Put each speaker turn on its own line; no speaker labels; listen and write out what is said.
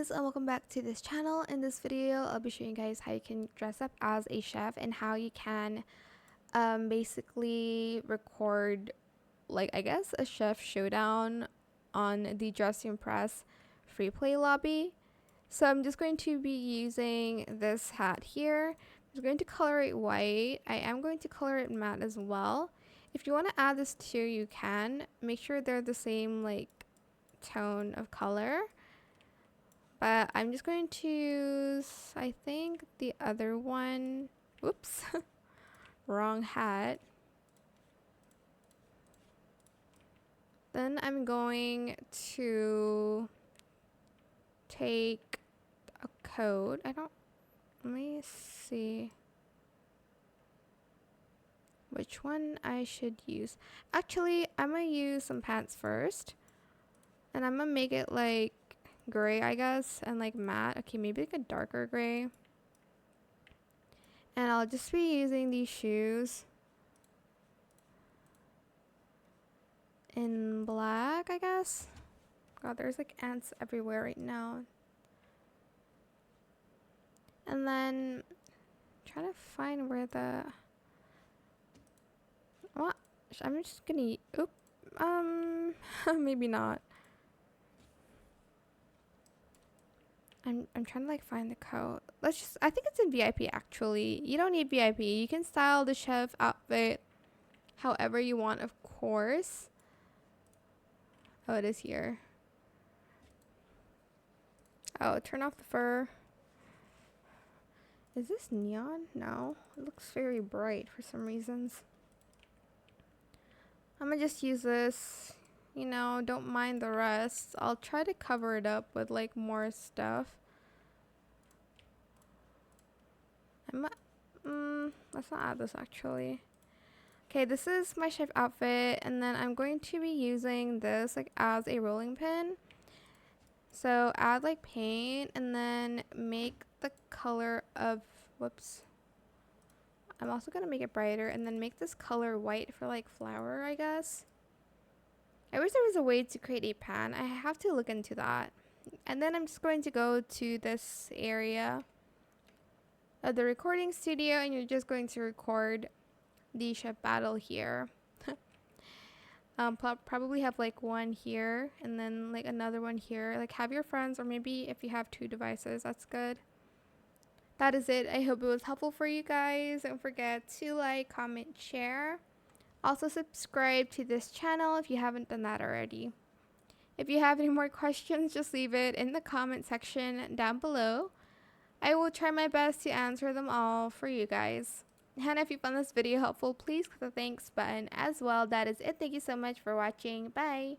guys, and welcome back to this channel. In this video I'll be showing you guys how you can dress up as a chef and how you can basically record, like, I guess a chef showdown on the Dress to Impress free play lobby. So I'm just going to be using this hat here. I'm just going to color it white. I am going to color it matte as well. If you want to add this too, you can. Make sure they're the same like tone of color. But I'm just going to use, I think, the other one. Whoops. Wrong hat. Then I'm going to take a coat. Let me see which one I should use. Actually, I'm going to use some pants first. And I'm going to make it like gray, I guess, and like matte. Okay, maybe like a darker gray. And I'll just be using these shoes in black, I guess. God, there's like ants everywhere right now. And then try to find where the what? I'm just gonna maybe not. I'm trying to like find the coat. I think it's in VIP actually. You don't need VIP. You can style the chef outfit however you want, of course. Oh, it is here. Oh, turn off the fur. Is this neon? No. It looks very bright for some reasons. I'm gonna just use this. You know, don't mind the rest. I'll try to cover it up with like more stuff. Let's not add this actually. Okay, this is my chef outfit, and then I'm going to be using this like as a rolling pin. So add like paint and then make the color of, whoops. I'm also gonna make it brighter and then make this color white for like flower, I guess. I wish there was a way to create a pan. I have to look into that. And then I'm just going to go to this area of the recording studio, and you're just going to record the chef battle here. Probably have like one here and then like another one here. Like have your friends, or maybe if you have two devices, that's good. That is it. I hope it was helpful for you guys. Don't forget to like, comment, share. Also subscribe to this channel if you haven't done that already. If you have any more questions, just leave it in the comment section down below. I will try my best to answer them all for you guys. And if you found this video helpful, please click the thanks button as well. That is it. Thank you so much for watching. Bye.